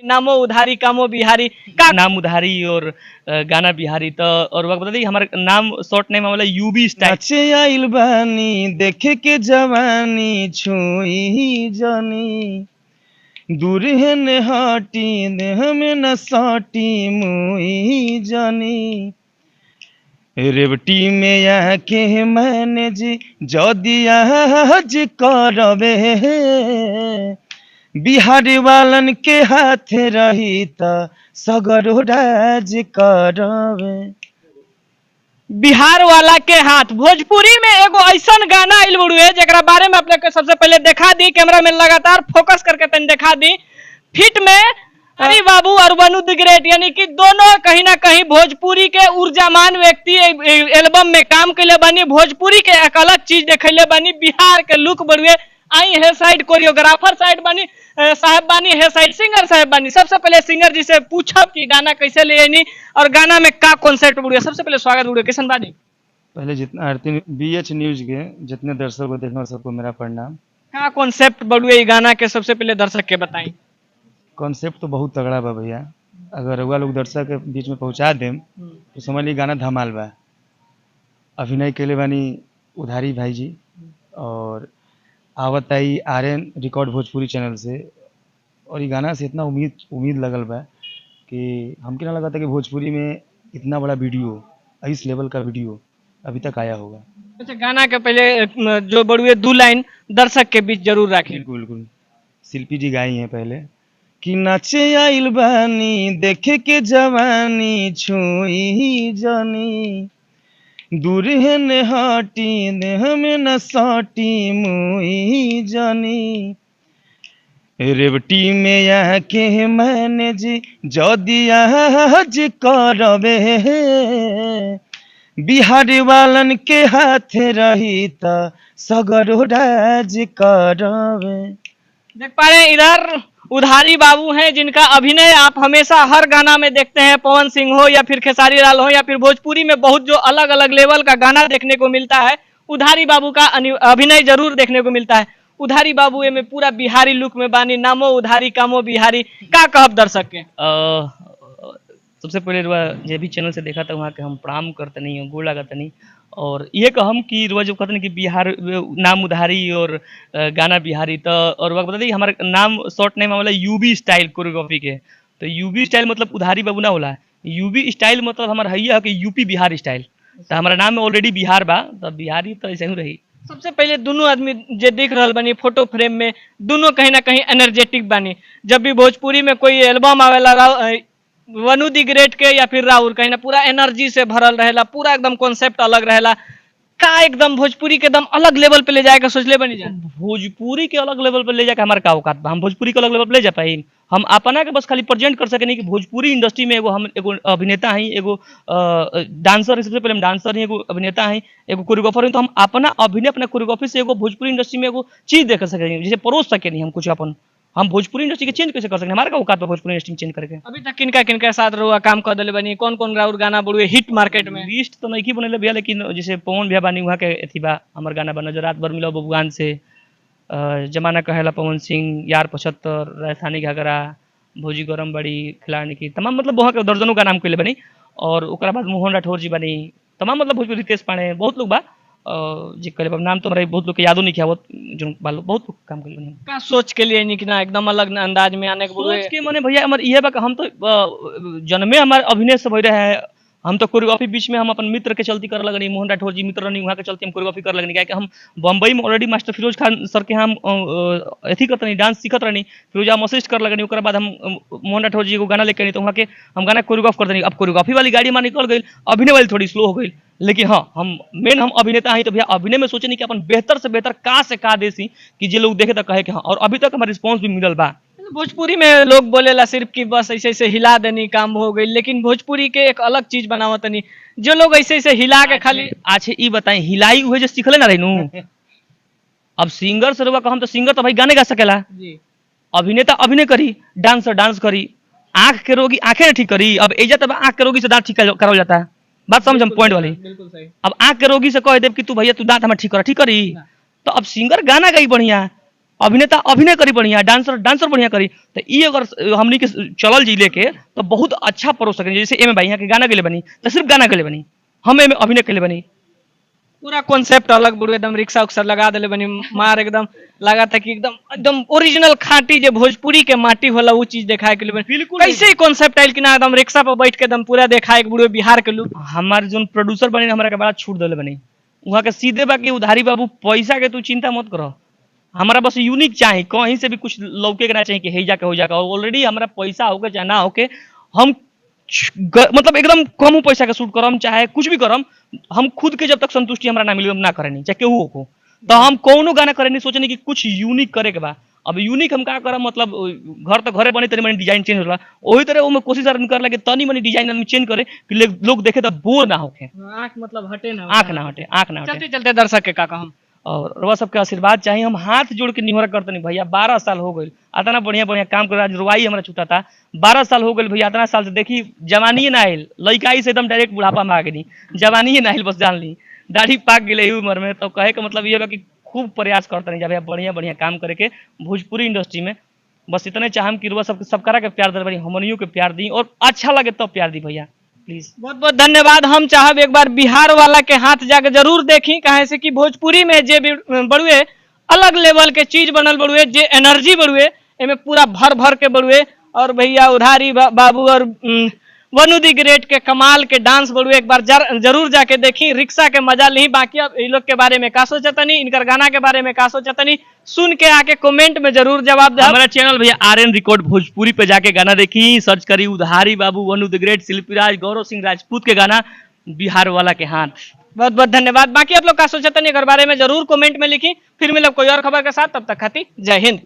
नामो उधारी कामो बिहारी का नाम उधारी और गाना बिहारी। तो और वक्त बता दी हमारा नाम शॉर्ट नेम वाला यूबी स्टाइल। नाचे आइल बानी देखे के जवानी छुई जानी दूर है ने हटी देह में न सटी मुई जानी रेवटी में आके मैंने जी जदिया हज करबे बिहारी वालन के हाथ रही त सगरो राज करबे। बिहार वाला के हाथ भोजपुरी में एगो ऐसा गाना आइल बड़ुए जरा बारे में अपने सबसे पहले दिखा दी, कैमरा में लगातार फोकस करके तन दिखा दी। फिट में अरे बाबू और वनु द ग्रेट यानी कि दोनों कहीं ना कहीं भोजपुरी के ऊर्जामान व्यक्ति एल्बम में काम कैले बानी। भोजपुरी के एक अलग चीज देखले बानी, बिहार के लुक बड़ुए आई है साइड कोरियोग्राफर साइड बानी साहब बानी है साइड सिंगर साहब बानी। सबसे पहले सिंगर जी से पूछब कि गाना कैसे ले आनी और गाना में का कॉन्सेप्ट बुढ़िया। सबसे पहले स्वागत बुढ़िया, किशन बानी। पहले जितना आरती बीएच न्यूज के जितने दर्शक को देखने सबको मेरा प्रणाम। का कॉन्सेप्ट बुढ़िया ये गाना के सबसे पहले दर्शक के बताई। कॉन्सेप्ट तो बहुत तगड़ा बा भैया, अगर रउआ लोग दर्शक के बीच में पहुंचा देम तो समझ ली गाना धमाल बा। अभिनय के लिए बानी उधारी भाई जी और आवत आई आर्यन रिकॉर्ड भोजपुरी चैनल से। और ये गाना से इतना उम्मीद लगल बा कि हमके ना लगा था कि भोजपुरी में इतना बड़ा वीडियो इस लेवल का वीडियो अभी तक आया होगा। अच्छा, गाना के पहले जो बड़ुए 2 लाइन दर्शक के बीच जरूर रखें। बिल्कुल बिल्कुल, शिल्पी जी गाई हैं पहले कि नाचे आइल बानी देखे के जवानी छुई जानी दूर है ने हटी देह में न सटी मुई जानी रेवटी में आके मैंने जी जदिया हज करबे बिहारी वालन के हाथ रही त सगरो राज करबे। देख पा रहे हैं इधर उधारी बाबू हैं जिनका अभिनय आप हमेशा हर गाना में देखते हैं, पवन सिंह हो या फिर खेसारी लाल हो या फिर भोजपुरी में बहुत जो अलग अलग लेवल का गाना देखने को मिलता है, उधारी बाबू का अभिनय जरूर देखने को मिलता है। उधारी बाबू में पूरा बिहारी लुक में बानी, नामो उधारी कामो बिहारी का कहब दर्शक के। सबसे पहले जे भी चैनल से देखा था वहाँ के हम प्रणाम करते नहीं, गोड़ लागत नहीं और ये कहम कि रोज जो कहते हैं कि बिहार नाम उधारी और गाना बिहारी। तो और वक्त बता दी हमारा नाम शॉर्ट नेम वाला यूबी स्टाइल कोरियोग्राफी के। तो यूबी स्टाइल मतलब उधारी बाबू ना होला, यूबी स्टाइल मतलब हमारा है कि यूपी बिहार स्टाइल। तो हमारा नाम में ऑलरेडी बिहार बा, तो बिहारी तो ऐसे ही रही। सबसे पहले दोनों आदमी जो दिख रहा बनी फोटो फ्रेम में, दोनों कहीं ना कहीं एनर्जेटिक बानी। जब भी भोजपुरी में कोई एल्बम आवेला वनु दी ग्रेट के या फिर राहुल कहीं ना पूरा एनर्जी से भरल रहेला, पूरा एकदम कॉन्सेप्ट अलग रहेला का एकदम भोजपुरी के एकदम अलग लेवल पे ले जाएगा सोचले बनी जा। भोजपुरी के अलग लेवल पे ले जाके हमारे का औकात बा, हम भोजपुरी के अलग लेवल पे ले जा पाई। हम अपना के बस खाली प्रेजेंट कर सके नहीं कि भोजपुरी इंडस्ट्री में एगो अभिनेता हैं, एगो डांसर है। सबसे पहले हम डांसर हैं, एगो अभिनेता हैं, एगो कोरियोग्राफर हैं। तो हम अपना अभिनय अपना कोरियोग्राफी से एगो भोजपुरी इंडस्ट्री में एगो चीज देख सके, जैसे परोस सके नहीं हम कुछ अपन। हम भोजपुरी इंडस्ट्री के चेंज कैसे कर सकते हैं, हमारा का औकात भोजपुरी इंडस्ट्री चेंज करके। अभी तक किनका किनका साथ रहुआ काम कर दिले बनी, कौन कौन राउर गाना बड़ुए हिट मार्केट में? लिस्ट तो नहीं बने भैया, लेकिन जैसे पवन भैया बानी वहाँ के अथी बा हमार गाना बना जो रात भर मिला बबुआन से, जमाना कहेला पवन सिंह, यार 75, राजधानी घाघरा, भोजी गरम बड़ी, खिलाड़ी की तमाम मतलब वहाँ के दर्जनों का नाम कैले बनी। और उसके बाद मोहन राठौर जी बनी, तमाम मतलब भोजपुरी रितेश पांडे, बहुत लोग बा जी करे नाम तो हमारे बहुत लोग के यादों नहीं किया, जो बहुत लोग काम कर बनी। का सोच के लिए नहीं कि ना एकदम अलग अंदाज में आने के सोच के मने भैया हमारे ये बा हम तो जन्मे हमारे अभिनय से हो रहे हैं। हम तो कोरियोग्राफी बीच में हम अपन मित्र के चलती कर लगनी, मोहन राठौर जी मित्र नहीं वहाँ के चलते हम कोरियोग्राफी कर लगनी। क्या हम बम्बई में ऑलरेडी मास्टर फिरोज खान सर के हम अथी करते नहीं, डांस सीखत रहनी, फिरोज हम असिस्ट कर लगनी। उसके बाद हम मोहन राठौर जी को गाना लेकर नहीं तो वहाँ के हम गाना कोरियोग्राफ करते नहीं। अब कोरियोग्राफी वाली गाड़ी हमारी निकल गई, अभिनय वाली थोड़ी स्लो हो गई। लेकिन हाँ हम मेन हम अभिनेता हैं, तो भैया अभिनय में सोचे नहीं कि अपन बेहतर से बेहतर का से का देसी कि जे लोग देखे तो कहे कि हाँ। और अभी तक हमारा रिस्पॉन्स भी मिलल बा। भोजपुरी में लोग बोलेला सिर्फ कि बस ऐसे ऐसे हिला देनी काम हो गई, लेकिन भोजपुरी के एक अलग चीज बनावत नहीं जो लोग ऐसे ऐसे हिला के खाली। अच्छा ये बताएं हिलाई हुए जो सीखले ना रही अब सिंगर से रुआ हम तो सिंगर तो भाई गाने गा सकेला, अभिनेता अभिनय करी, डांसर डांस करी, आंख के रोगी आंखें ठीक करी। अब एजा तब आंख के रोगी से दांत ठीक करावल जाता है, बात समझ पॉइंट वाली। बिल्कुल सही। अब आंख के रोगी से कह दे कि तू भैया तू दांत हमारे ठीक करी, तो अब सिंगर गाना गाई बढ़िया, अभिनेता अभिनय करी बढ़िया, डांसर डांसर बढ़िया करी, तो ये अगर हमनी के चलल जिले के तो बहुत अच्छा परोस सके। जैसे एमे भाई यहाँ के गाना के लिए बनी तो सिर्फ गाना के लिए बनी, हम एमे अभिनय के लिए बनी। पूरा कॉन्सेप्ट अलग बुढ़ू, एकदम रिक्शा उक्सा लगा दिले बनी मार, एकदम लगा था कि एकदम एकदम ओरिजिनल खाटी जो भोजपुरी के माटी होला वो चीज दिखाए के लिए बनी। बिल्कुल कैसे कॉन्सेप्ट आयल कि ना एकदम रिक्शा पर बैठ के एकदम पूरा दिखाए के बुढ़ू बिहार के लोग। हमारे जो प्रोड्यूसर बने हमारा के बड़ा छूट दिले बनी, वहाँ के सीधे बा कि उधारी बाबू पैसा के तू चिंता मत करो, हमारा बस यूनिक चाहिए, कहीं से भी कुछ लौके के ना चाहिए कि हे जाके हो जाके। ऑलरेडी हमारा पैसा होके चाहे ना होके हम मतलब एकदम कम पैसा के शूट करम चाहे कुछ भी करम, हम खुद के जब तक संतुष्टि हमारा ना मिली हम ना करेनी, चाहे केहू हो। तो हम कौनो गाना करेनी सोचनी कि कुछ यूनिक करे के बा। अब यूनिक हम का करम, मतलब घर तो घरे बनी तनी मनी डिजाइन चेंज होला, वही तरह वो कोशिश कर कि तनी मनी डिजाइन चेंज करे कि लोग देखे तो बोर ना होके, आंख मतलब हटे ना, आंख ना हटे, आंख ना हटे। चलते चलते दर्शक के का कहम, और रउआ सबके आशीर्वाद चाहिए, हम हाथ जोड़ के निहोरा करते नहीं भैया। 12 साल हो गए, इतना बढ़िया बढ़िया काम कर, आज रुआई हमारा छूटा था। 12 साल हो गए भैया, इतना साल से देखी जवानी ना आयल, लड़काई से एकदम डायरेक्ट बुढ़ापा में आ गई, जवानी ना आयल, बस जान ली दाढ़ी पाक गई उम्र में। तो कहे का मतलब ये बा कि खूब प्रयास करते नहीं भैया, बढ़िया बढ़िया काम करे के भोजपुरी इंडस्ट्री में। बस इतने चाहम कि रुआ सब करा के प्यार दे, हमनियों के प्यार दी, और अच्छा लगे तब प्यार दी भैया, प्लीज। बहुत बहुत धन्यवाद। हम चाहब एक बार बिहार वाला के हाथ जाके जरूर देखी, कहे से कि भोजपुरी में जे भी बड़ुए अलग लेवल के चीज बनल बड़ुए, जे एनर्जी बड़ुए एमे पूरा भर भर के बड़ुए। और भैया उधारी बाबू और वनु दी ग्रेट के कमाल के डांस बड़ुए, एक बार जरूर जाके देखी, रिक्शा के मजा ली। बाकी अब इन लोग के बारे में का सोचतनी, इनकर गाना के बारे में का सोचतनी, सुन के आके कमेंट में जरूर जवाब दे। हमारा चैनल भैया RN रिकॉर्ड भोजपुरी पे जाके गाना देखी, सर्च करी उधारी बाबू, वनु द ग्रेट, शिल्पीराज, गौरव सिंह राजपूत के गाना बिहार वाला के हाथ। बहुत बहुत धन्यवाद। बाकी आप लोग का सोचतनी अगर बारे में जरूर कमेंट में लिखी। फिर मिलब कोई और खबर के साथ, तब तक खाती जय हिंद।